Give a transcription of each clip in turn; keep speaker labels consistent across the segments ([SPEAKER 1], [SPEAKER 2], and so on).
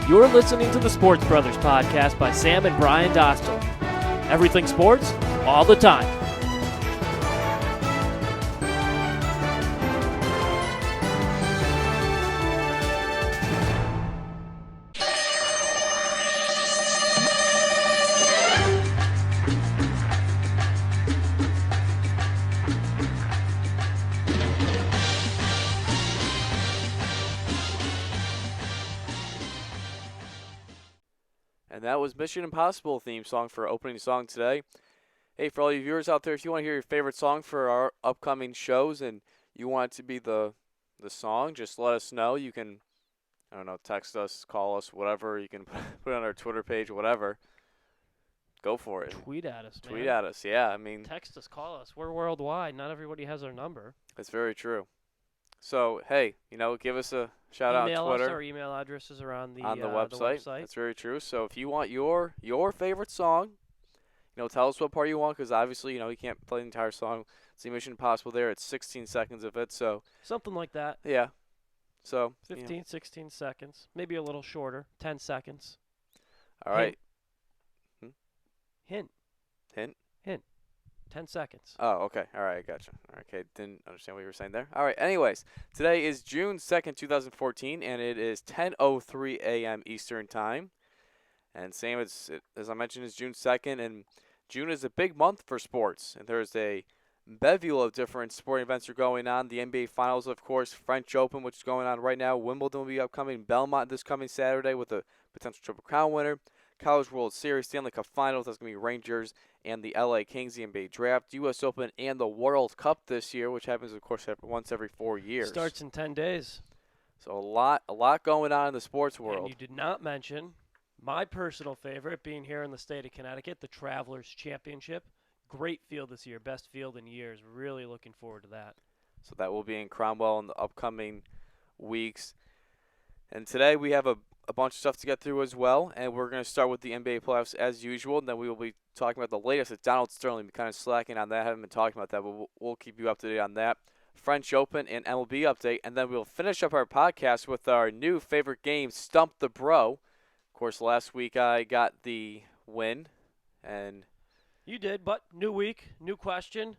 [SPEAKER 1] You're listening to the Sports Brothers podcast by Sam and Brian Dostal. Everything sports, all the time.
[SPEAKER 2] And that was Mission Impossible theme song for our opening song today. Hey, for all you viewers out there, if you want to hear your favorite song for our upcoming shows and you want it to be the song, just let us know. You can, I don't know, text us, call us, whatever. You can put it on our Twitter page, whatever. Go for it.
[SPEAKER 1] Tweet at us, man.
[SPEAKER 2] Tweet at us, yeah. I mean,
[SPEAKER 1] text us, call us. We're worldwide. Not everybody has our number.
[SPEAKER 2] that's very true. So, hey, give us a shout out on Twitter.
[SPEAKER 1] Email us. Our email addresses are on the
[SPEAKER 2] website. That's very true. So if you want your favorite song, tell us what part you want, because obviously, you can't play the entire song. It's the Mission Impossible there. It's 16 seconds of it. So
[SPEAKER 1] something like that.
[SPEAKER 2] Yeah. So
[SPEAKER 1] 15, 16 seconds. Maybe a little shorter. 10 seconds.
[SPEAKER 2] All right.
[SPEAKER 1] Hint. 10 seconds.
[SPEAKER 2] Oh, okay. All right, I gotcha. Okay, didn't understand what you were saying there. All right, anyways, today is June 2nd, 2014, and it is 10:03 a.m. Eastern Time. And Sam, as I mentioned, it's June 2nd, and June is a big month for sports. And there's a bevy of different sporting events are going on. The NBA Finals, of course, French Open, which is going on right now. Wimbledon will be upcoming. Belmont this coming Saturday with a potential Triple Crown winner. College World Series, Stanley Cup Finals, that's going to be Rangers and the LA Kings, the NBA Draft, U.S. Open, and the World Cup this year, which happens, of course, once every 4 years.
[SPEAKER 1] Starts in 10 days.
[SPEAKER 2] So a lot going on in the sports world.
[SPEAKER 1] And you did not mention my personal favorite, being here in the state of Connecticut, the Travelers Championship. Great field this year, best field in years. Really looking forward to that.
[SPEAKER 2] So that will be in Cromwell in the upcoming weeks. And today we have a bunch of stuff to get through as well, and we're going to start with the NBA playoffs as usual, and then we will be talking about the latest at Donald Sterling. We're kind of slacking on that, haven't been talking about that, but we'll keep you up to date on that. French Open and MLB update, and then we'll finish up our podcast with our new favorite game, Stump the Bro. Of course, last week I got the win, and
[SPEAKER 1] you did, but new week, new question,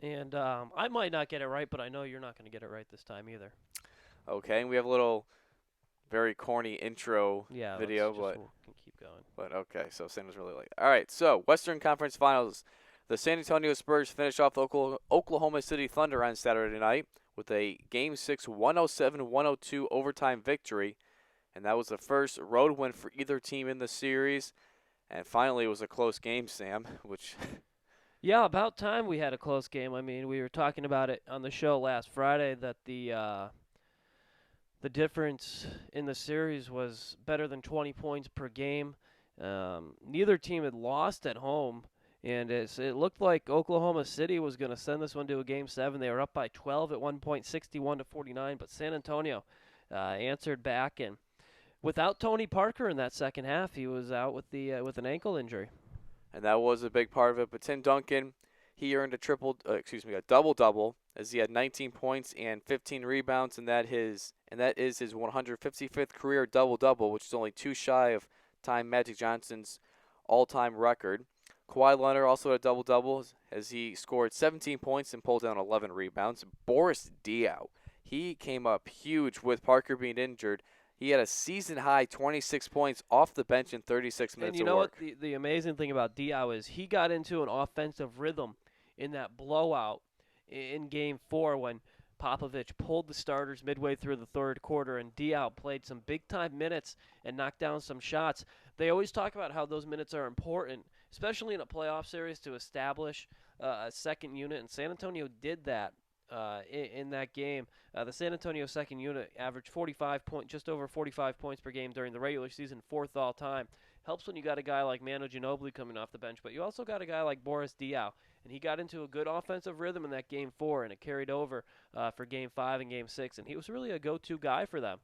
[SPEAKER 1] and I might not get it right, but I know you're not going to get it right this time either.
[SPEAKER 2] Okay, and we have a little very corny intro video,
[SPEAKER 1] but we'll keep going.
[SPEAKER 2] But okay, so Sam was really late. All right, so Western Conference Finals. The San Antonio Spurs finished off the Oklahoma City Thunder on Saturday night with a Game 6 107-102 overtime victory, and that was the first road win for either team in the series. And finally, it was a close game, Sam, which
[SPEAKER 1] yeah, about time we had a close game. I mean, we were talking about it on the show last Friday that the difference in the series was better than 20 points per game. Neither team had lost at home, and it looked like Oklahoma City was going to send this one to a Game 7. They were up by 12 at one point, 61-49, but San Antonio answered back, and without Tony Parker in that second half, he was out with an ankle injury.
[SPEAKER 2] And that was a big part of it. But Tim Duncan, he earned a double-double, as he had 19 points and 15 rebounds, and that is his 155th career double-double, which is only 2 shy of Magic Johnson's all-time record. Kawhi Leonard also had a double-double, as he scored 17 points and pulled down 11 rebounds. Boris Diaw, he came up huge with Parker being injured. He had a season-high 26 points off the bench in 36 minutes of work.
[SPEAKER 1] And you know what? The amazing thing about Diaw is he got into an offensive rhythm in that blowout in Game 4 when Popovich pulled the starters midway through the third quarter, and Diaw played some big-time minutes and knocked down some shots. They always talk about how those minutes are important, especially in a playoff series, to establish a second unit, and San Antonio did that in that game. The San Antonio second unit averaged just over 45 points per game during the regular season, 4th all-time. Helps when you got a guy like Manu Ginobili coming off the bench, but you also got a guy like Boris Diaw, and he got into a good offensive rhythm in that Game 4, and it carried over for Game 5 and Game 6, and he was really a go-to guy for them.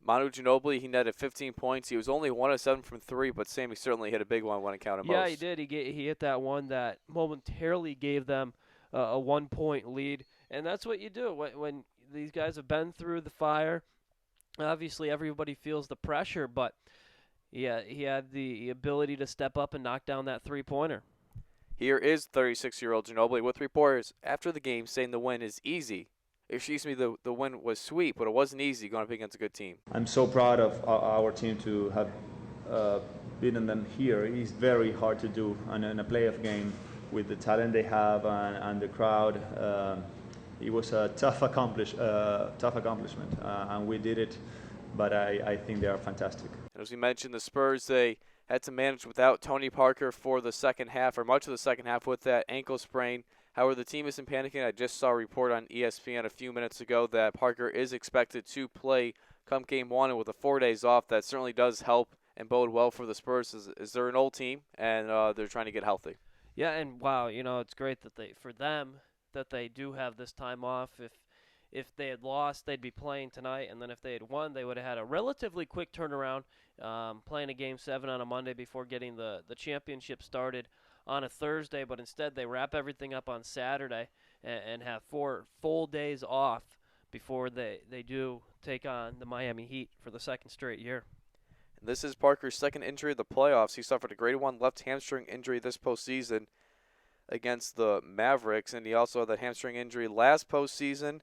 [SPEAKER 2] Manu Ginobili, he netted 15 points. He was only 1 of 7 from 3, but Sammy certainly hit a big one when it counted most.
[SPEAKER 1] Yeah, he did. He hit that one that momentarily gave them a 1-point lead, and that's what you do when these guys have been through the fire. Obviously, everybody feels the pressure, but yeah, he had the ability to step up and knock down that three-pointer.
[SPEAKER 2] Here is 36-year-old Ginobili with reporters after the game saying the win is easy. Excuse me, the win was sweet, but it wasn't easy going up against a good team.
[SPEAKER 3] I'm so proud of our team to have uh, beaten them here. It's very hard to do in a playoff game with the talent they have and the crowd. It was a tough accomplishment, and we did it. But I think they are fantastic.
[SPEAKER 2] And as we mentioned, the Spurs, they had to manage without Tony Parker for the second half, or much of the second half, with that ankle sprain. However, the team isn't panicking. I just saw a report on ESPN a few minutes ago that Parker is expected to play come game one, and with the 4 days off, that certainly does help and bode well for the Spurs. Is they're an old team, and they're trying to get healthy.
[SPEAKER 1] Yeah, and wow, it's great that for them that they do have this time off. If they had lost, they'd be playing tonight, and then if they had won, they would have had a relatively quick turnaround, playing a Game 7 on a Monday before getting the championship started on a Thursday. But instead, they wrap everything up on Saturday and have 4 full days off before they do take on the Miami Heat for the second straight year.
[SPEAKER 2] And this is Parker's second injury of the playoffs. He suffered a grade 1 left hamstring injury this postseason against the Mavericks, and he also had that hamstring injury last postseason.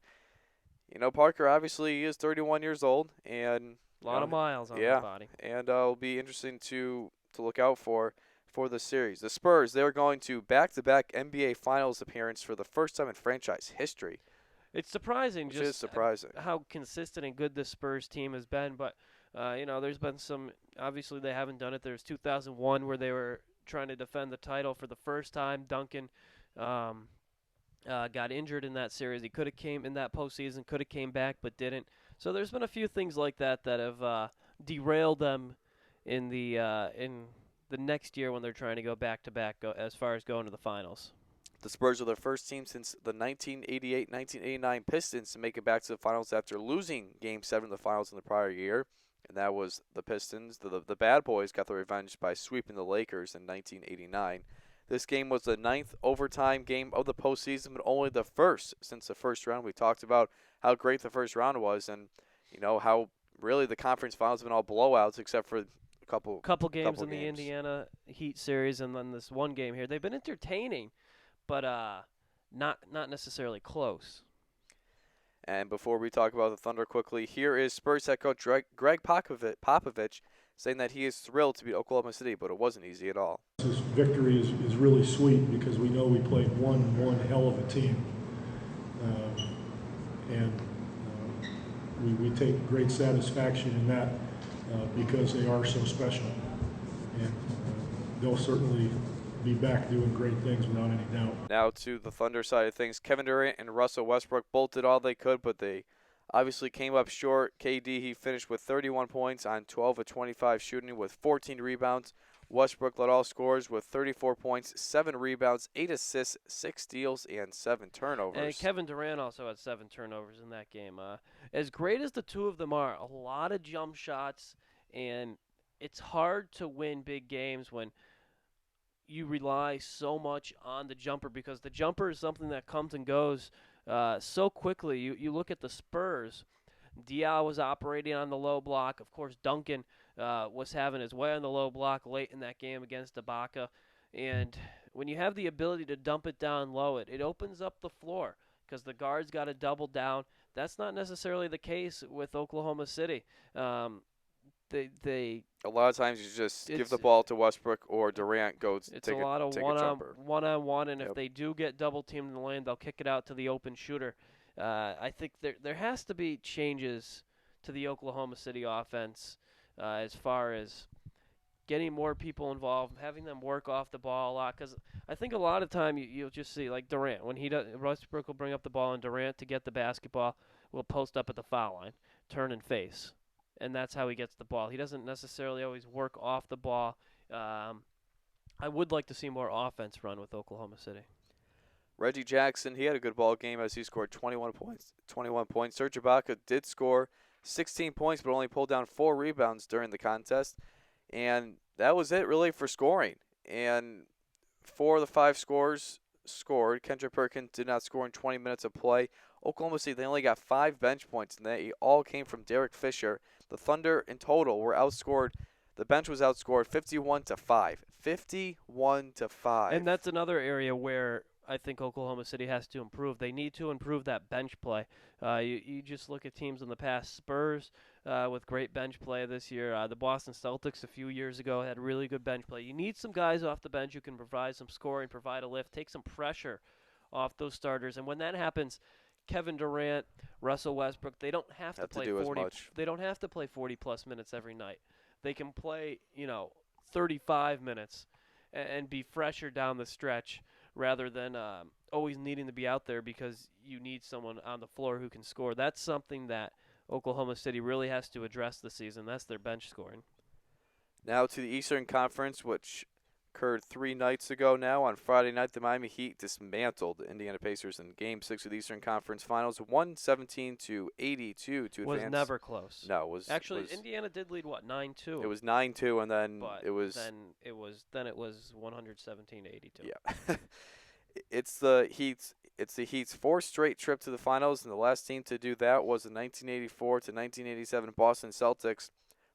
[SPEAKER 2] Parker obviously he is 31 years old, and
[SPEAKER 1] a lot of miles on his body.
[SPEAKER 2] And it'll be interesting to look out for the series. The Spurs, they're going to back-to-back NBA Finals appearance for the first time in franchise history.
[SPEAKER 1] It's surprising,
[SPEAKER 2] Which is surprising.
[SPEAKER 1] How consistent and good this Spurs team has been. But there's been some. Obviously, they haven't done it. There's 2001 where they were trying to defend the title for the first time. Duncan got injured in that series. He could have came in that postseason, could have came back, but didn't. So there's been a few things like that have derailed them in the next year when they're trying to go back to back as far as going to the finals.
[SPEAKER 2] The Spurs are the first team since the 1988-1989 Pistons to make it back to the finals after losing Game 7 of the finals in the prior year. And that was the Pistons. The Bad Boys got their revenge by sweeping the Lakers in 1989. This game was the 9th overtime game of the postseason, but only the first since the first round. We talked about how great the first round was, and how really the conference finals have been all blowouts except for a couple
[SPEAKER 1] games in the Indiana Heat series, and then this one game here. They've been entertaining, but not necessarily close.
[SPEAKER 2] And before we talk about the Thunder quickly, here is Spurs head coach Greg Popovich saying that he is thrilled to beat Oklahoma City, but it wasn't easy at all.
[SPEAKER 4] This victory is really sweet because we know we played one hell of a team. We take great satisfaction in that because they are so special. And they'll certainly be back doing great things without any doubt.
[SPEAKER 2] Now to the Thunder side of things, Kevin Durant and Russell Westbrook both did all they could, but they obviously came up short. KD, he finished with 31 points on 12 of 25 shooting with 14 rebounds. Westbrook led all scorers with 34 points, 7 rebounds, 8 assists, 6 steals, and 7 turnovers.
[SPEAKER 1] And Kevin Durant also had 7 turnovers in that game. As great as the two of them are, a lot of jump shots, and it's hard to win big games when you rely so much on the jumper because the jumper is something that comes and goes so quickly. You look at the Spurs. Diaw was operating on the low block. Of course, Duncan was having his way on the low block late in that game against Ibaka. And when you have the ability to dump it down low, it opens up the floor because the guards got to double down. That's not necessarily the case with Oklahoma City. They
[SPEAKER 2] a lot of times you just give the ball to Westbrook or Durant goes
[SPEAKER 1] it's a lot of one-on-one, and
[SPEAKER 2] Yep.
[SPEAKER 1] if they do get double teamed in the lane, they'll kick it out to the open shooter. I think there has to be changes to the Oklahoma City offense as far as getting more people involved, having them work off the ball a lot. Because I think a lot of time you'll just see like Durant when he does, Westbrook will bring up the ball, and Durant to get the basketball will post up at the foul line, turn and face. And that's how he gets the ball. He doesn't necessarily always work off the ball. I would like to see more offense run with Oklahoma City.
[SPEAKER 2] Reggie Jackson, he had a good ball game as he scored 21 points. Serge Ibaka did score 16 points but only pulled down 4 rebounds during the contest. And that was it really for scoring. And 4 of the 5 scores scored. Kendrick Perkins did not score in 20 minutes of play. Oklahoma City, they only got 5 bench points, and they all came from Derek Fisher. The Thunder in total were outscored. The bench was outscored 51-5. 51-5.
[SPEAKER 1] And that's another area where I think Oklahoma City has to improve. They need to improve that bench play. You just look at teams in the past. Spurs with great bench play this year. The Boston Celtics a few years ago had really good bench play. You need some guys off the bench who can provide some scoring, provide a lift, take some pressure off those starters. And when that happens, Kevin Durant, Russell Westbrook, they don't have to play 40. They don't have to play 40+ minutes every night. They can play, 35 minutes and be fresher down the stretch rather than always needing to be out there because you need someone on the floor who can score. That's something that Oklahoma City really has to address this season. That's their bench scoring.
[SPEAKER 2] Now to the Eastern Conference, which occurred 3 nights ago now. On Friday night, the Miami Heat dismantled the Indiana Pacers in Game 6 of the Eastern Conference Finals, 117-82 to advance.
[SPEAKER 1] Was never close.
[SPEAKER 2] No, it was
[SPEAKER 1] actually Indiana did lead 9-2.
[SPEAKER 2] It was 9-2, and then
[SPEAKER 1] but
[SPEAKER 2] it was
[SPEAKER 1] 117-82.
[SPEAKER 2] Yeah, it's the Heat's 4th straight trip to the finals, and the last team to do that was the 1984 to 1987 Boston Celtics.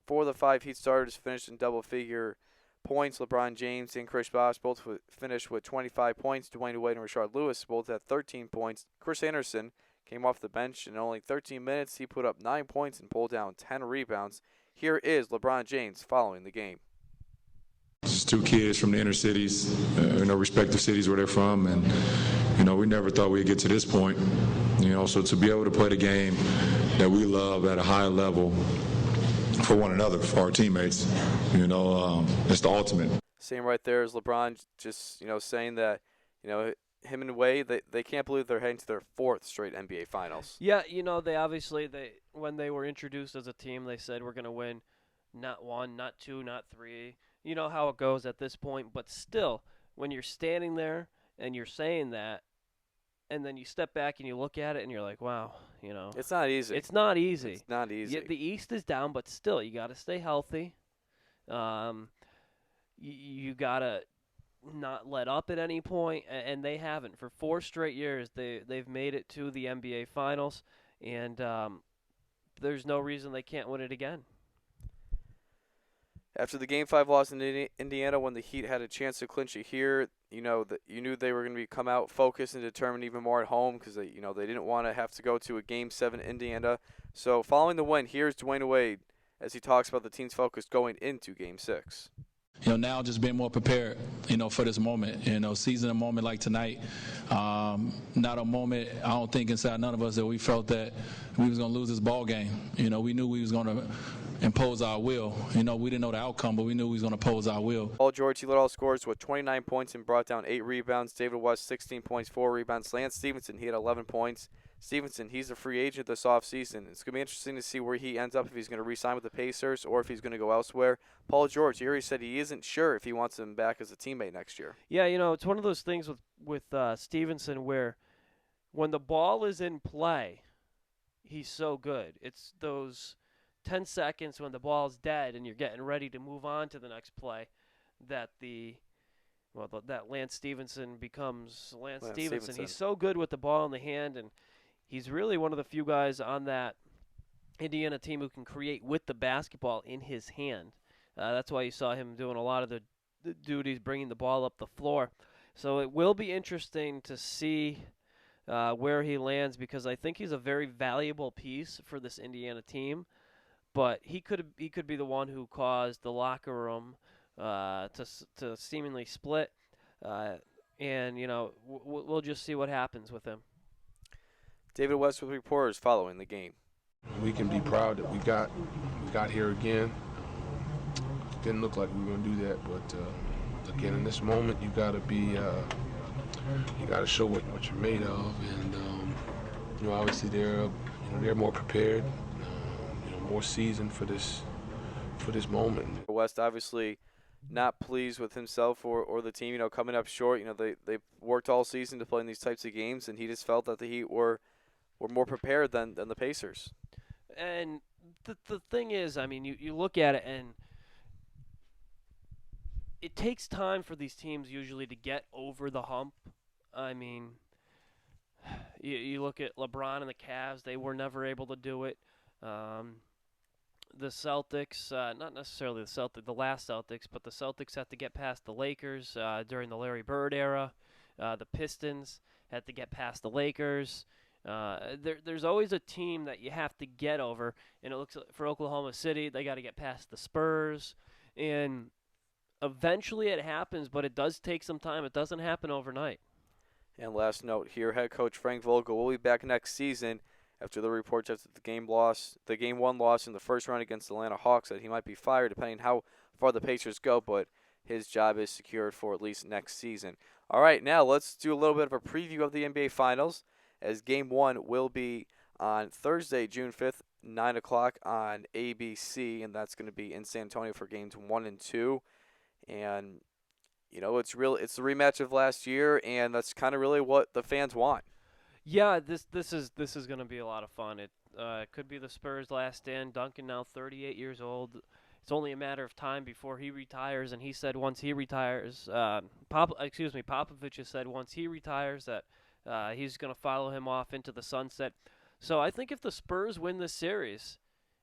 [SPEAKER 2] 4 of the 5 Heat starters finished in double-figure points. LeBron James and Chris Bosh both finished with 25 points. Dwayne Wade and Rashard Lewis both had 13 points. Chris Anderson came off the bench in only 13 minutes. He put up 9 points and pulled down 10 rebounds. Here is LeBron James following the game.
[SPEAKER 5] Just 2 kids from the inner cities, respective cities where they're from, and we never thought we'd get to this point. So to be able to play the game that we love at a high level for one another, for our teammates, it's the ultimate.
[SPEAKER 2] Same right there as LeBron, just saying that him and Wade, they can't believe they're heading to their 4th straight NBA Finals.
[SPEAKER 1] Yeah, they when they were introduced as a team, they said we're going to win not 1, not 2, not 3. You know how it goes at this point, but still, when you're standing there and you're saying that, and then you step back and you look at it and you're like, wow,
[SPEAKER 2] It's not easy.
[SPEAKER 1] It's not easy.
[SPEAKER 2] It's not easy.
[SPEAKER 1] The East is down, but still, you got to stay healthy. You got to not let up at any point, and they haven't. For 4 straight years, they've made it to the NBA Finals, and there's no reason they can't win it again.
[SPEAKER 2] After the Game 5 loss in Indiana, when the Heat had a chance to clinch it here, you knew they were going to come out focused and determined even more at home because they didn't want to have to go to a Game 7 in Indiana. So following the win, here's Dwayne Wade as he talks about the team's focus going into Game 6.
[SPEAKER 6] Now just being more prepared, for this moment, seizing a moment like tonight, not a moment, I don't think inside none of us that we felt that we was going to lose this ball game. We knew we was going to impose our will. We didn't know the outcome, but we knew we was going to impose our will.
[SPEAKER 2] Paul George, he led all scorers with 29 points and brought down 8 rebounds. David West, 16 points, 4 rebounds. Lance Stevenson, he had 11 points. Stevenson, he's a free agent this offseason. It's going to be interesting to see where he ends up, if he's going to re-sign with the Pacers or if he's going to go elsewhere. Paul George, he already said he isn't sure if he wants him back as a teammate next year.
[SPEAKER 1] Yeah, it's one of those things with Stevenson where when the ball is in play, he's so good. It's those 10 seconds when the ball's dead and you're getting ready to move on to the next play that that Lance Stevenson becomes Lance Stevenson. He's so good with the ball in the hand, and he's really one of the few guys on that Indiana team who can create with the basketball in his hand. That's why you saw him doing a lot of the duties, bringing the ball up the floor. So it will be interesting to see where he lands, because I think he's a very valuable piece for this Indiana team. But he could be the one who caused the locker room to seemingly split, and we'll just see what happens with him.
[SPEAKER 2] David West with reporters following the game.
[SPEAKER 7] We can be proud that we got here again. Didn't look like we were going to do that, but again, in this moment, you got to show what you're made of, and obviously they're more prepared. More seasoned for this moment.
[SPEAKER 2] West obviously not pleased with himself or the team, coming up short. They worked all season to play in these types of games, and he just felt that the Heat were more prepared than the Pacers.
[SPEAKER 1] And the thing is, you look at it, and it takes time for these teams usually to get over the hump. You look at LeBron and the Cavs; they were never able to do it. The Celtics, not necessarily the last Celtics, but the Celtics had to get past the Lakers during the Larry Bird era. The Pistons had to get past the Lakers. There's always a team that you have to get over, and it looks like for Oklahoma City, they got to get past the Spurs, and eventually it happens, but it does take some time. It doesn't happen overnight.
[SPEAKER 2] And last note here, head coach Frank Vogel will be back next season after the reports after the game one loss in the first round against the Atlanta Hawks that he might be fired depending how far the Pacers go, but his job is secured for at least next season. All right, now let's do a little bit of a preview of the NBA Finals as game one will be on Thursday, June 5th, 9 o'clock on ABC, and that's going to be in San Antonio for games 1 and 2. And it's the rematch of last year, and that's kind of really what the fans want.
[SPEAKER 1] Yeah, this is going to be a lot of fun. It could be the Spurs' last stand. Duncan now 38 years old. It's only a matter of time before he retires, and he said once he retires, Popovich has said once he retires that he's going to follow him off into the sunset. So I think if the Spurs win this series,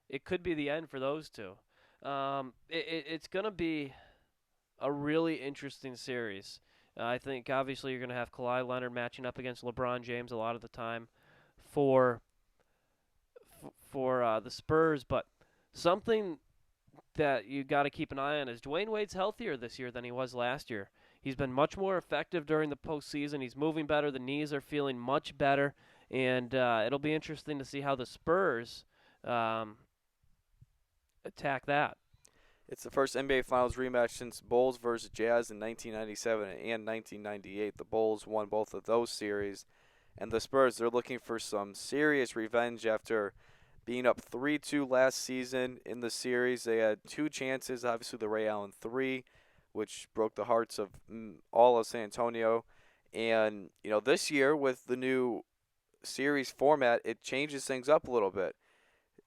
[SPEAKER 1] it could be the end for those two. It's going to be a really interesting series. I think obviously you're going to have Kawhi Leonard matching up against LeBron James a lot of the time for the Spurs, but something that you got to keep an eye on is Dwayne Wade's healthier this year than he was last year. He's been much more effective during the postseason. He's moving better. The knees are feeling much better, and it'll be interesting to see how the Spurs attack that.
[SPEAKER 2] It's the first NBA Finals rematch since Bulls versus Jazz in 1997 and 1998. The Bulls won both of those series, and the Spurs, they're looking for some serious revenge after being up 3-2 last season in the series. They had two chances, obviously the Ray Allen 3, which broke the hearts of all of San Antonio. And, this year with the new series format, it changes things up a little bit.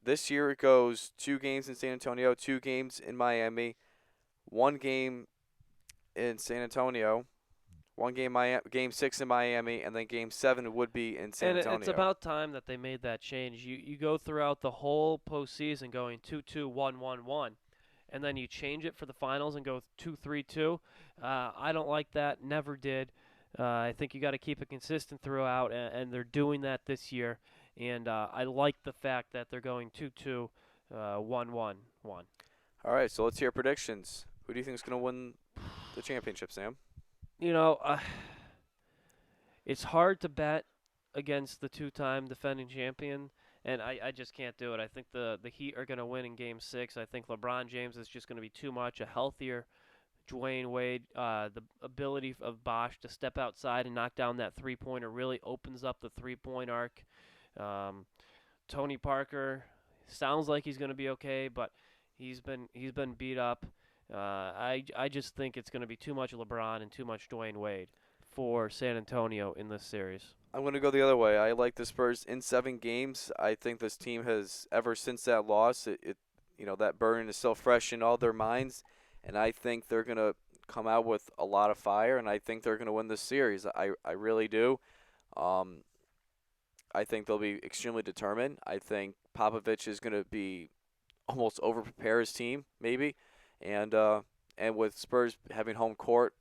[SPEAKER 2] This year it goes 2 games in San Antonio, 2 games in Miami, 1 game in San Antonio, 1 game Game 6 in Miami, and then Game 7 would be in San Antonio.
[SPEAKER 1] And it's about time that they made that change. You go throughout the whole postseason going 2-2, 1-1-1, and then you change it for the finals and go 2-3-2. I don't like that. Never did. I think you got to keep it consistent throughout, and they're doing that this year. And I like the fact that they're going 2-2, 1-1-1.
[SPEAKER 2] All right, so let's hear predictions. Who do you think is going to win the championship, Sam?
[SPEAKER 1] It's hard to bet against the two-time defending champion, and I just can't do it. I think the Heat are going to win in Game 6. I think LeBron James is just going to be too much. A healthier Dwayne Wade, the ability of Bosh to step outside and knock down that three-pointer really opens up the three-point arc. Tony Parker sounds like he's going to be okay, but he's been beat up. I just think it's going to be too much LeBron and too much Dwayne Wade for San Antonio in this series.
[SPEAKER 2] I'm going to go the other way. I like the Spurs in 7 games. I think this team has, ever since that loss, that burden is still fresh in all their minds, and I think they're going to come out with a lot of fire, and I think they're going to win this series. I really do. I think they'll be extremely determined. I think Popovich is going to be almost over-prepare his team, maybe. And with Spurs having home court,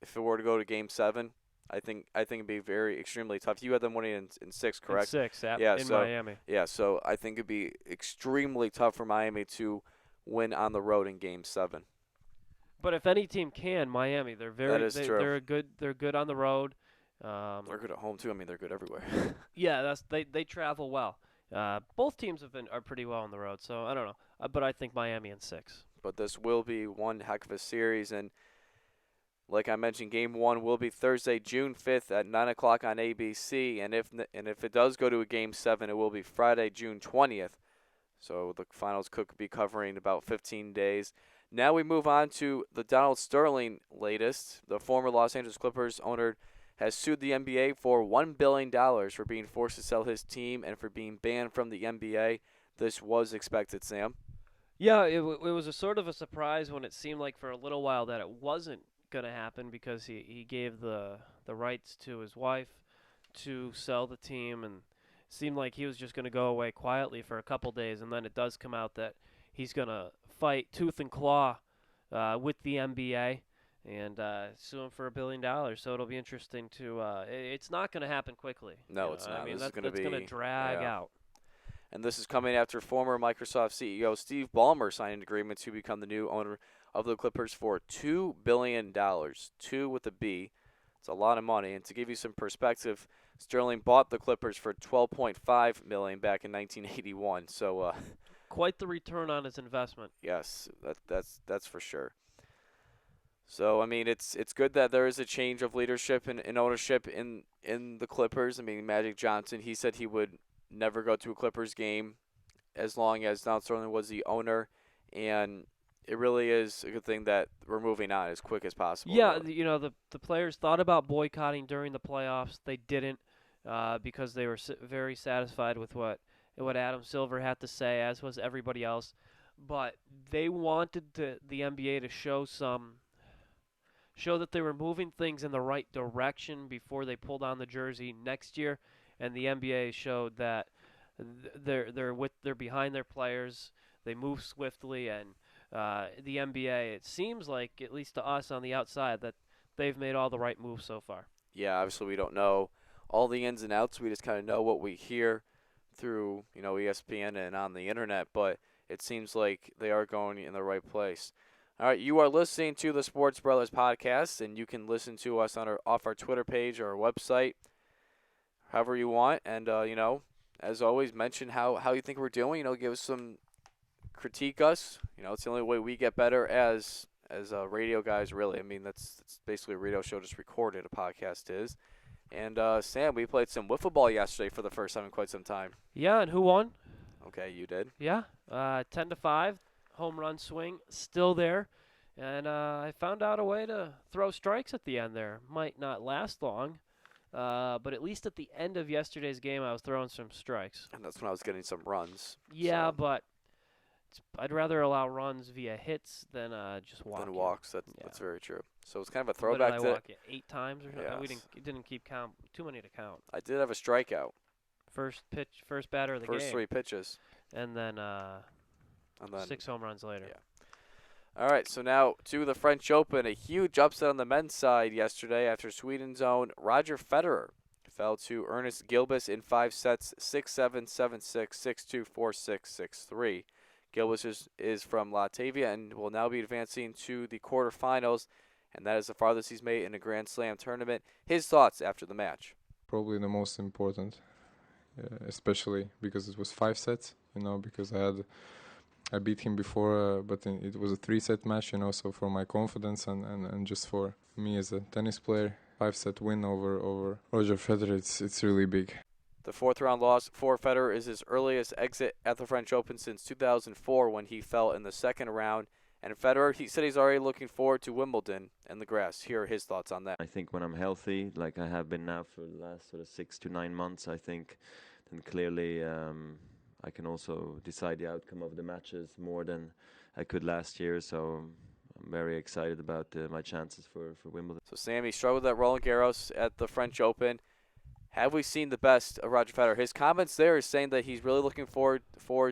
[SPEAKER 2] if it were to go to Game 7, I think it'd be extremely tough. You had them winning in 6, correct?
[SPEAKER 1] In 6, in
[SPEAKER 2] so,
[SPEAKER 1] Miami.
[SPEAKER 2] Yeah, so I think it'd be extremely tough for Miami to win on the road in Game 7.
[SPEAKER 1] But if any team can, Miami, they're
[SPEAKER 2] true.
[SPEAKER 1] They're good on the road.
[SPEAKER 2] They're good at home too. I mean, they're good everywhere.
[SPEAKER 1] Yeah, they travel well. Both teams are pretty well on the road, so I don't know. But I think Miami in 6.
[SPEAKER 2] But this will be one heck of a series, and like I mentioned, Game 1 will be Thursday, June 5th at 9 o'clock on ABC, and if it does go to a Game 7, it will be Friday, June 20th. So the finals could be covering about 15 days. Now we move on to the Donald Sterling latest. The former Los Angeles Clippers owner has sued the NBA for $1 billion for being forced to sell his team and for being banned from the NBA. This was expected, Sam.
[SPEAKER 1] Yeah, it was a sort of a surprise when it seemed like for a little while that it wasn't going to happen because he gave the rights to his wife to sell the team, and seemed like he was just going to go away quietly for a couple days, and then it does come out that he's going to fight tooth and claw with the NBA and sue him for $1 billion. So it'll be interesting to. It's not going to happen quickly.
[SPEAKER 2] No, it's not.
[SPEAKER 1] I mean,
[SPEAKER 2] This is gonna
[SPEAKER 1] that's going to
[SPEAKER 2] be
[SPEAKER 1] drag
[SPEAKER 2] yeah.
[SPEAKER 1] out.
[SPEAKER 2] And this is coming after former Microsoft CEO Steve Ballmer signed an agreement to become the new owner of the Clippers for $2 billion. 2 with a B. It's a lot of money. And to give you some perspective, Sterling bought the Clippers for $12.5 million back in 1981. So,
[SPEAKER 1] Quite the return on his investment.
[SPEAKER 2] yes, that's for sure. So I mean, it's good that there is a change of leadership and ownership in the Clippers. I mean, Magic Johnson, he said he would never go to a Clippers game as long as Don Sterling was the owner, and it really is a good thing that we're moving on as quick as possible.
[SPEAKER 1] Yeah,
[SPEAKER 2] really.
[SPEAKER 1] the players thought about boycotting during the playoffs. They didn't because they were very satisfied with what Adam Silver had to say, as was everybody else. But they wanted the NBA to show that they were moving things in the right direction before they pulled on the jersey next year, and the NBA showed that they're behind their players. They move swiftly, and the NBA, it seems like, at least to us on the outside, that they've made all the right moves so far.
[SPEAKER 2] Yeah, obviously we don't know all the ins and outs. We just kind of know what we hear through ESPN and on the internet, but it seems like they are going in the right place. All right, you are listening to the Sports Brothers podcast, and you can listen to us off our Twitter page or our website, however you want. And as always, mention how you think we're doing. Give us some critique us. It's the only way we get better as radio guys. Really, I mean that's basically a radio show just recorded. A podcast is. And Sam, we played some wiffle ball yesterday for the first time in quite some time.
[SPEAKER 1] Yeah, and who won?
[SPEAKER 2] Okay, you did.
[SPEAKER 1] Yeah, 10-5, home run swing, still there. And I found out a way to throw strikes at the end there. Might not last long, but at least at the end of yesterday's game, I was throwing some strikes.
[SPEAKER 2] And that's when I was getting some runs.
[SPEAKER 1] Yeah,
[SPEAKER 2] so.
[SPEAKER 1] but I'd rather allow runs via hits than just walk.
[SPEAKER 2] Than walks. That's
[SPEAKER 1] Yeah.
[SPEAKER 2] that's very true. So it's kind of a
[SPEAKER 1] What
[SPEAKER 2] throwback
[SPEAKER 1] did I
[SPEAKER 2] to.
[SPEAKER 1] walk it 8 times or something?
[SPEAKER 2] Yes.
[SPEAKER 1] It didn't keep count. Too many to count.
[SPEAKER 2] I did have a strikeout.
[SPEAKER 1] First batter of the
[SPEAKER 2] First
[SPEAKER 1] game.
[SPEAKER 2] 3 pitches.
[SPEAKER 1] And then,
[SPEAKER 2] And then
[SPEAKER 1] 6 home runs later.
[SPEAKER 2] yeah. All right, so now to the French Open, a huge upset on the men's side yesterday after Sweden's own Roger Federer fell to Ernest Gilbis in 5 sets, 6-7, 7-6, 6-2, 4-6, 6-3. Gilbis is from Latvia and will now be advancing to the quarterfinals, and that is the farthest he's made in a Grand Slam tournament. His thoughts after the match.
[SPEAKER 8] Probably the most important, especially because it was 5 sets, because I beat him before, but it was a 3-set match, so for my confidence and just for me as a tennis player, 5-set win over Roger Federer, it's really big.
[SPEAKER 2] The 4th-round loss for Federer is his earliest exit at the French Open since 2004 when he fell in the 2nd round. And Federer, he said he's already looking forward to Wimbledon and the grass. Here are his thoughts on that.
[SPEAKER 9] I think when I'm healthy, like I have been now for the last sort of 6 to 9 months, I think then clearly I can also decide the outcome of the matches more than I could last year. So I'm very excited about my chances for Wimbledon.
[SPEAKER 2] So Sammy struggled at Roland Garros at the French Open. Have we seen the best of Roger Federer? His comments there is saying that he's really looking forward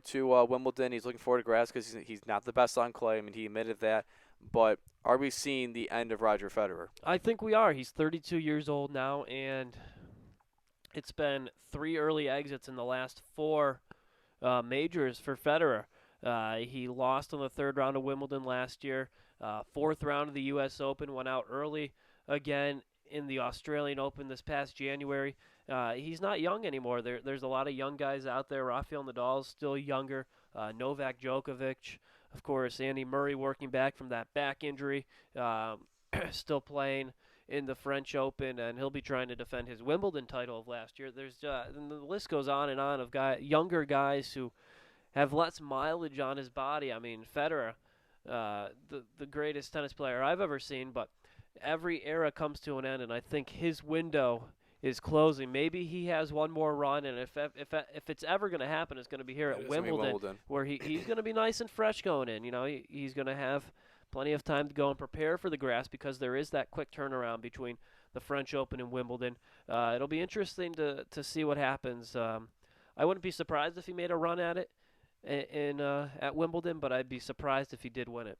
[SPEAKER 2] to Wimbledon. He's looking forward to grass because he's not the best on clay. I mean, he admitted that. But are we seeing the end of Roger Federer?
[SPEAKER 1] I think we are. He's 32 years old now, and it's been 3 early exits in the last 4 majors for Federer. He lost in the 3rd round of Wimbledon last year. 4th round of the U.S. Open, went out early again in the Australian Open this past January. He's not young anymore. There's a lot of young guys out there. Rafael Nadal's still younger. Novak Djokovic, of course, Andy Murray working back from that back injury, still playing in the French Open, and he'll be trying to defend his Wimbledon title of last year. And the list goes on and on of younger guys who have less mileage on his body. I mean, Federer, the greatest tennis player I've ever seen, but every era comes to an end, and I think his window is closing. Maybe he has one more run, and if it's ever going to happen, it's going to be here at Wimbledon, where he's going to be nice and fresh going in. He's going to have plenty of time to go and prepare for the grass because there is that quick turnaround between the French Open and Wimbledon. It'll be interesting to see what happens. I wouldn't be surprised if he made a run at it at Wimbledon, but I'd be surprised if he did win it.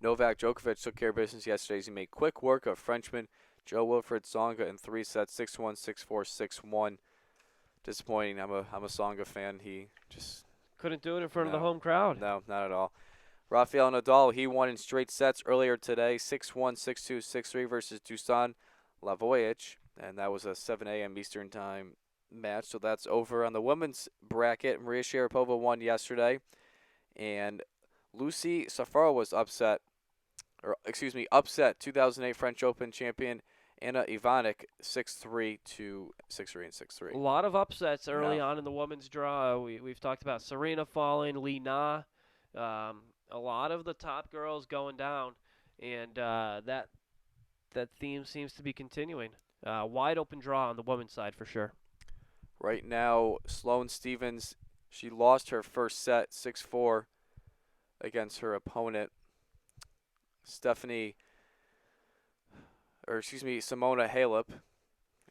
[SPEAKER 2] Novak Djokovic took care of business yesterday as he made quick work of Frenchman Jo-Wilfried Tsonga in 3 sets, 6-1, 6-4, 6-1. Disappointing. I'm a Tsonga fan. He just
[SPEAKER 1] couldn't do it in front of the home crowd.
[SPEAKER 2] No, not at all. Rafael Nadal, he won in straight sets earlier today, 6-1, 6-2, 6-3 versus Dusan Lavoic, and that was a 7 a.m. Eastern Time match, so that's over. On the women's bracket, Maria Sharapova won yesterday, and Lucy Safarov was upset 2008 French Open champion Anna Ivanic 6-3 to 6-3 and 6-3.
[SPEAKER 1] A lot of upsets early on in the women's draw. We've talked about Serena falling, Li Na, a lot of the top girls going down, and that theme seems to be continuing. Wide open draw on the women's side for sure.
[SPEAKER 2] Right now, Sloane Stephens, she lost her first set 6-4 against her opponent, Simona Halep.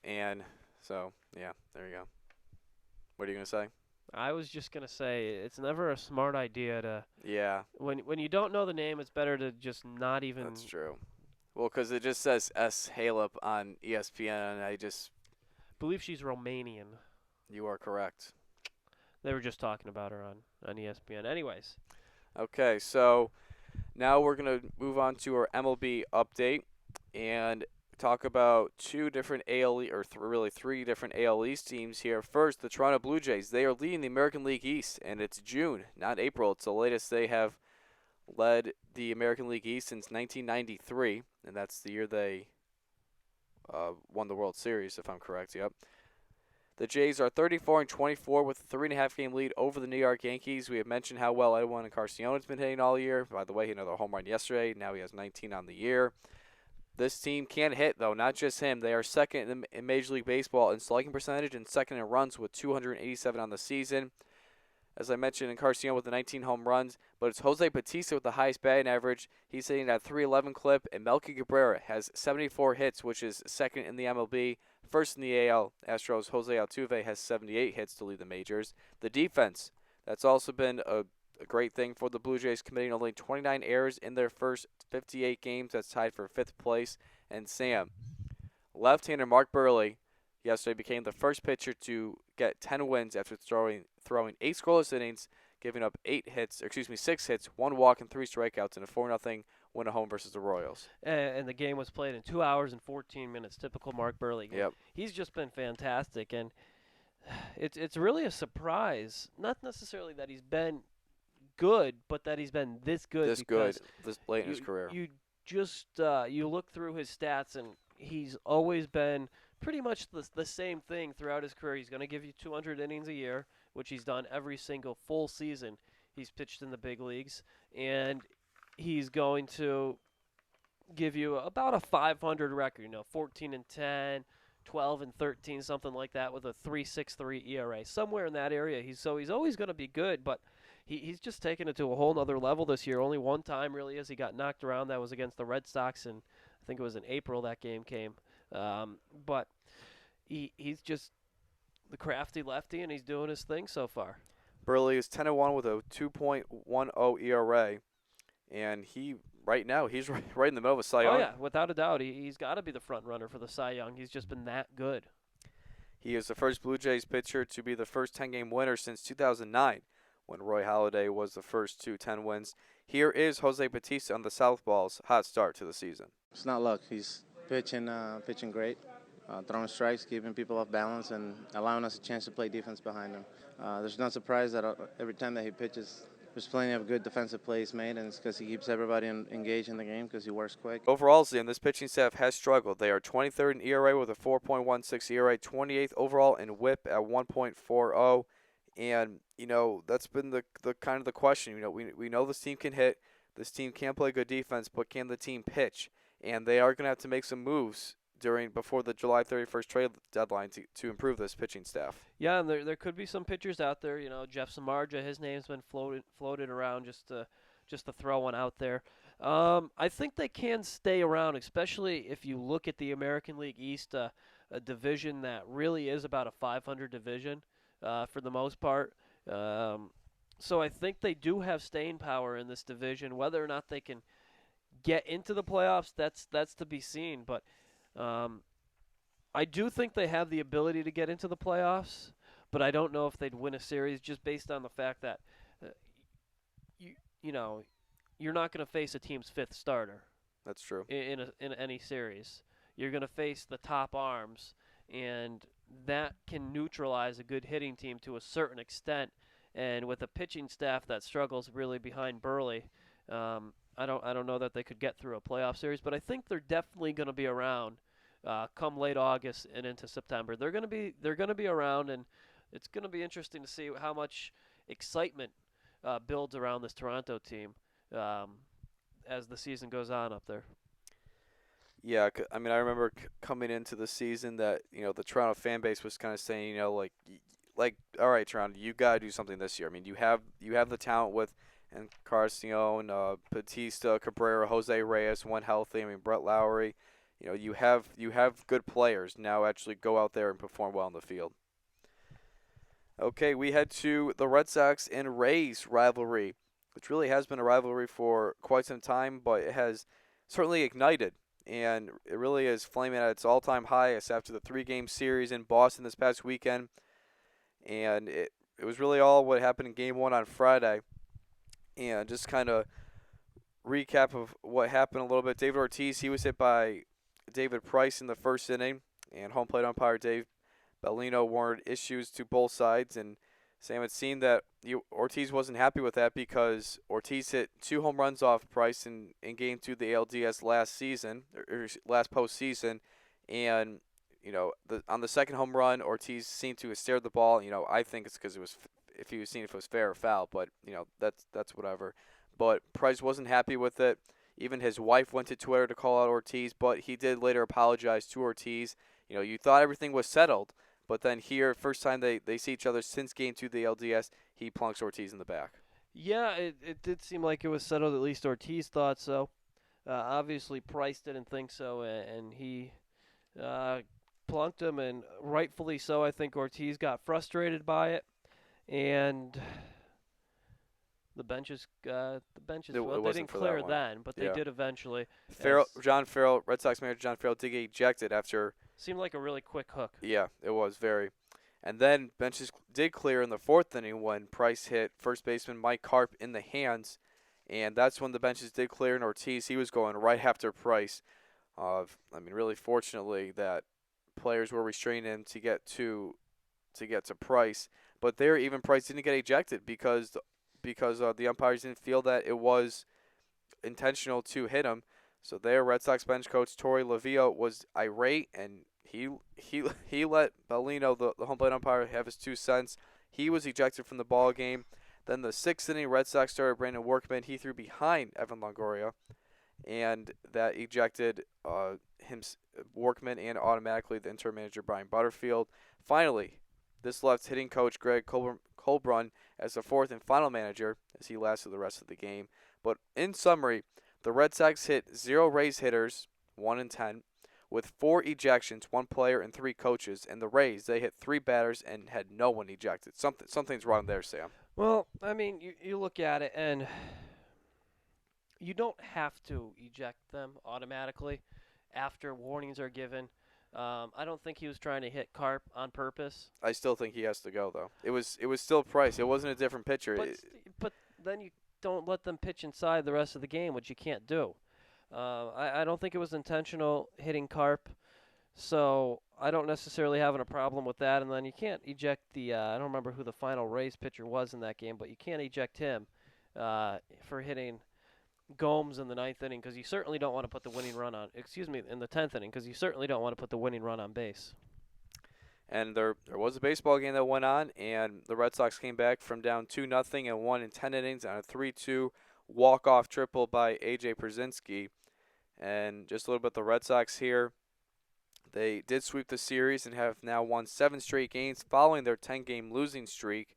[SPEAKER 2] And so, yeah, there you go. What are you going to say?
[SPEAKER 1] I was just going to say it's never a smart idea to when you don't know the name, it's better to just not even.
[SPEAKER 2] That's true. Well, because it just says S. Halep on ESPN, and I just
[SPEAKER 1] believe she's Romanian.
[SPEAKER 2] You are correct.
[SPEAKER 1] They were just talking about her on ESPN. Anyways.
[SPEAKER 2] Okay, so now we're going to move on to our MLB update and talk about three different AL East teams here. First, the Toronto Blue Jays. They are leading the American League East, and it's June, not April. It's the latest they have led the American League East since 1993, and that's the year they won the World Series, if I'm correct. Yep. The Jays are 34-24 with a 3.5 game lead over the New York Yankees. We have mentioned how well Edwin Encarnacion has been hitting all year. By the way, he had another home run yesterday. Now he has 19 on the year. This team can hit, though, not just him. They are second in Major League Baseball in slugging percentage and second in runs with 287 on the season. As I mentioned, Encarnacion with the 19 home runs, but it's Jose Bautista with the highest batting average. He's hitting at 311 clip, and Melky Cabrera has 74 hits, which is second in the MLB. First in the AL, Astros' Jose Altuve has 78 hits to lead the majors. The defense, that's also been a great thing for the Blue Jays, committing only 29 errors in their first 58 games. That's tied for 5th place. And Sam, left-hander Mark Burley yesterday became the first pitcher to get 10 wins after throwing 8 scoreless innings, giving up 6 hits, 1 walk, and 3 strikeouts in a 4-0 win at home versus the Royals.
[SPEAKER 1] And the game was played in 2 hours and 14 minutes. Typical Mark Burley game.
[SPEAKER 2] Yep.
[SPEAKER 1] He's just been fantastic, and it's really a surprise. Not necessarily that he's been good, but that he's been this good.
[SPEAKER 2] This late in his career.
[SPEAKER 1] You just you look through his stats, and he's always been pretty much the same thing throughout his career. He's going to give you 200 innings a year, which he's done every single full season he's pitched in the big leagues, and he's going to give you about a 500 record, 14-10, 12-13, something like that, with a 3.63 ERA, somewhere in that area. He's always going to be good, but he's just taken it to a whole nother level this year. Only one time really as he got knocked around. That was against the Red Sox, and I think it was in April that game came. But he's just the crafty lefty, and he's doing his thing so far.
[SPEAKER 2] Burley is 10-1 with a 2.10 ERA, and right now he's right in the middle of a Cy Young.
[SPEAKER 1] Oh yeah, without a doubt, he's got to be the front runner for the Cy Young. He's just been that good.
[SPEAKER 2] He is the first Blue Jays pitcher to be the first 10-game winner since 2009, when Roy Halladay was the first to 10 wins. Here is Jose Bautista on the Southpaws' hot start to the season.
[SPEAKER 10] It's not luck. He's pitching great, throwing strikes, keeping people off balance, and allowing us a chance to play defense behind him. There's no surprise that every time that he pitches, there's plenty of good defensive plays made, and it's because he keeps everybody engaged in the game because he works quick.
[SPEAKER 2] Overall, Zim, this pitching staff has struggled. They are 23rd in ERA with a 4.16 ERA, 28th overall in WHIP at 1.40. And, that's been the kind of the question. We know this team can hit. This team can play good defense, but can the team pitch? And they are going to have to make some moves before the July 31st trade deadline to improve this pitching staff.
[SPEAKER 1] Yeah, and there could be some pitchers out there. Jeff Samardzija, his name's been floated around just to just to throw one out there. I think they can stay around, especially if you look at the American League East, a division that really is about a 500 division for the most part. So I think they do have staying power in this division. Whether or not they can get into the playoffs, that's to be seen. But I do think they have the ability to get into the playoffs. But I don't know if they'd win a series just based on the fact that uh, you know you're not going to face a team's fifth starter
[SPEAKER 2] That's true.
[SPEAKER 1] in any series. You're going to face the top arms, and that can neutralize a good hitting team to a certain extent. And with a pitching staff that struggles really behind Burley, I don't know that they could get through a playoff series. But I think they're definitely going to be around come late August and into September. They're going to be around, and it's going to be interesting to see how much excitement builds around this Toronto team um, as the season goes on up there.
[SPEAKER 2] Yeah, I mean, I remember coming into the season that the Toronto fan base was kind of saying, like, all right, Toronto, you gotta do something this year. I mean, you have the talent with and Encarnacion, Batista, Cabrera, Jose Reyes, when healthy. I mean, Brett Lowry. You have good players now. Actually, go out there and perform well in the field. Okay, we head to the Red Sox and Rays rivalry, which really has been a rivalry for quite some time, but it has certainly ignited, and it really is flaming at its all-time highest after the three-game series in Boston this past weekend. And it was really all what happened in Game 1 on Friday. And just kind of recap of what happened a little bit. David Ortiz, he was hit by David Price in the first inning, and home plate umpire Dave Bellino warned issues to both sides. And Sam, it seemed that Ortiz wasn't happy with that because Ortiz hit 2 home runs off Price in Game 2 of the ALDS last season, or last postseason. And, on the second home run, Ortiz seemed to have stared the ball. I think it's because if he was seeing if it was fair or foul, but, that's whatever. But Price wasn't happy with it. Even his wife went to Twitter to call out Ortiz, but he did later apologize to Ortiz. You thought everything was settled. But then here, first time they see each other since Game 2 of the LDS, he plunks Ortiz in the back.
[SPEAKER 1] Yeah, it did seem like it was settled. At least Ortiz thought so. Obviously, Price didn't think so, and he plunked him, and rightfully so. I think Ortiz got frustrated by it, and the benches well, they didn't clear then, but they did eventually.
[SPEAKER 2] John Farrell, Red Sox manager John Farrell did get ejected after.
[SPEAKER 1] Seemed like a really quick hook.
[SPEAKER 2] Yeah, it was very. And then benches did clear in the fourth inning when Price hit first baseman Mike Karp in the hands, and that's when the benches did clear. And Ortiz, he was going right after Price. Really fortunately that players were restraining him to get to Price, but there even Price didn't get ejected because the umpires didn't feel that it was intentional to hit him. So there, Red Sox bench coach Torey Lovio was irate, and he let Bellino, the home plate umpire, have his 2 cents. He was ejected from the ball game. Then the 6th inning, Red Sox starter Brandon Workman, he threw behind Evan Longoria, and that ejected Workman and automatically the interim manager Brian Butterfield. Finally, this left hitting coach Greg Colbrun as the 4th and final manager as he lasted the rest of the game. But in summary, the Red Sox hit 0 Rays hitters, 1-10, with 4 ejections, 1 player and 3 coaches. And the Rays, they hit 3 batters and had no one ejected. Something's wrong there, Sam.
[SPEAKER 1] Well, I mean, you look at it, and you don't have to eject them automatically after warnings are given. I don't think he was trying to hit Karp on purpose.
[SPEAKER 2] I still think he has to go, though. It was still Price. It wasn't a different pitcher.
[SPEAKER 1] But then you don't let them pitch inside the rest of the game, which you can't do. I don't think it was intentional hitting Karp, so I don't necessarily have a problem with that. And then you can't eject I don't remember who the final Rays pitcher was in that game, but you can't eject him for hitting Gomes in the 9th inning because you certainly don't want to put the winning run on. In the 10th inning because you certainly don't want to put the winning run on base.
[SPEAKER 2] And there was a baseball game that went on, and the Red Sox came back from down 2-0 and won in 10 innings on a 3-2 walk-off triple by A.J. Przinsky. And just a little bit the Red Sox here. They did sweep the series and have now won 7 straight games following their 10-game losing streak.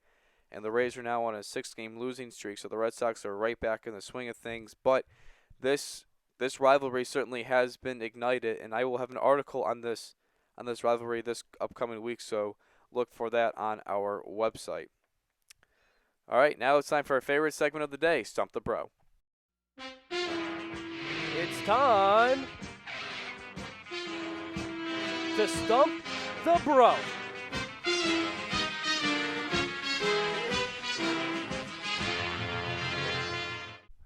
[SPEAKER 2] and the Rays are now on a 6-game losing streak, so the Red Sox are right back in the swing of things. But this rivalry certainly has been ignited, and I will have an article on this rivalry this upcoming week, so look for that on our website. All right, now it's time for our favorite segment of the day, Stump the Bro.
[SPEAKER 1] It's time to stump the bro.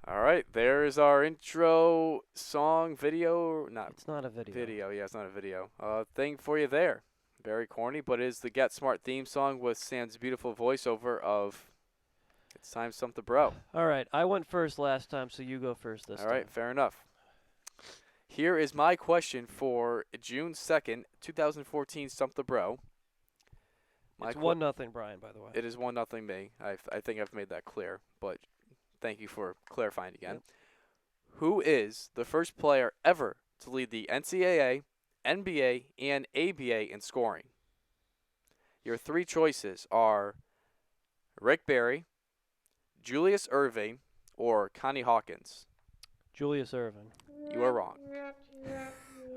[SPEAKER 2] All right, there is our intro song video.
[SPEAKER 1] It's not a video.
[SPEAKER 2] Video, yeah, it's not a video. Thing for you there. Very corny, but it is the Get Smart theme song with Sam's beautiful voiceover of It's Time to Stump the Bro.
[SPEAKER 1] All right, I went first last time, so you go first this time.
[SPEAKER 2] All right, fair enough. Here is my question for June 2nd, 2014 Stump the Bro.
[SPEAKER 1] It's 1-0, Brian, by the way.
[SPEAKER 2] It is 1-0 me. I think I've made that clear, but thank you for clarifying again.
[SPEAKER 1] Yep.
[SPEAKER 2] Who is the first player ever to lead the NCAA, NBA, and ABA in scoring? Your three choices are Rick Barry, Julius Erving, or Connie Hawkins.
[SPEAKER 1] Julius Erving.
[SPEAKER 2] You are wrong.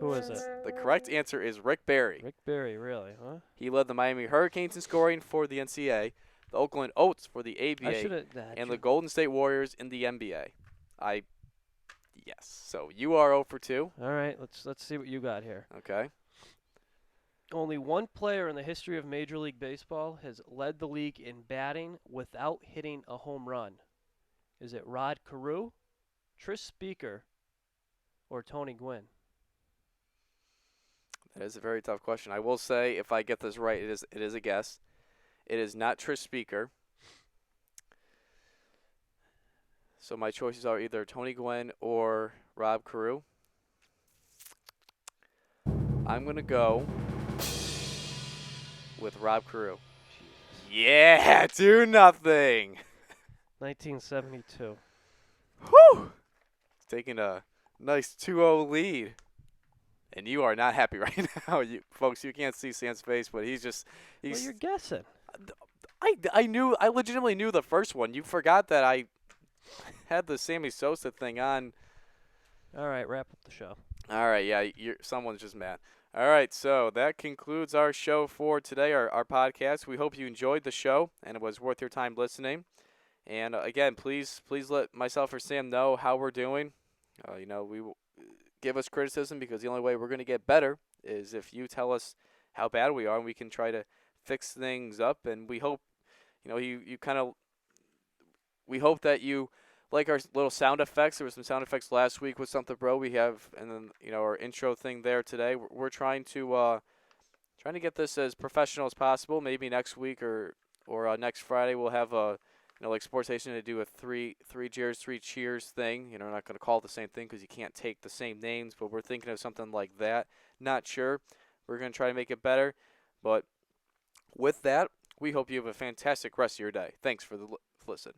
[SPEAKER 1] Who is it?
[SPEAKER 2] The correct answer is Rick Barry.
[SPEAKER 1] Rick Barry, really, huh?
[SPEAKER 2] He led the Miami Hurricanes in scoring for the NCAA, the Oakland Oats for the ABA, and the Golden State Warriors in the NBA. Yes. So you are 0 for 2.
[SPEAKER 1] All right, let's see what you got here.
[SPEAKER 2] Okay.
[SPEAKER 1] Only one player in the history of Major League Baseball has led the league in batting without hitting a home run. Is it Rod Carew, Tris Speaker, or Tony Gwynn?
[SPEAKER 2] That is a very tough question. I will say, if I get this right, it is a guess. It is not Tris Speaker. So my choices are either Tony Gwynn or Rob Carew. I'm going to go with Rob Carew. Yeah, 2-0.
[SPEAKER 1] 1972.
[SPEAKER 2] Whew! Taking a nice 2-0 lead. And you are not happy right now. Folks, you can't see Sam's face, but he's
[SPEAKER 1] Well, you're guessing.
[SPEAKER 2] I legitimately knew the first one. You forgot that I had the Sammy Sosa thing on.
[SPEAKER 1] All right, wrap up the show.
[SPEAKER 2] All right, yeah, someone's just mad. All right, so that concludes our show for today, our podcast. We hope you enjoyed the show and it was worth your time listening. And again, please let myself or Sam know how we're doing. We will give us criticism, because the only way we're going to get better is if you tell us how bad we are, and we can try to fix things up. And we hope, we hope that you like our little sound effects. There were some sound effects last week with Something Bro. We have, and then our intro thing there today. We're trying to get this as professional as possible. Maybe next week or next Friday we'll have a like Sports Station to do a three cheers thing. We're not going to call it the same thing because you can't take the same names, but we're thinking of something like that. Not sure. We're going to try to make it better. But with that, we hope you have a fantastic rest of your day. Thanks for the listen.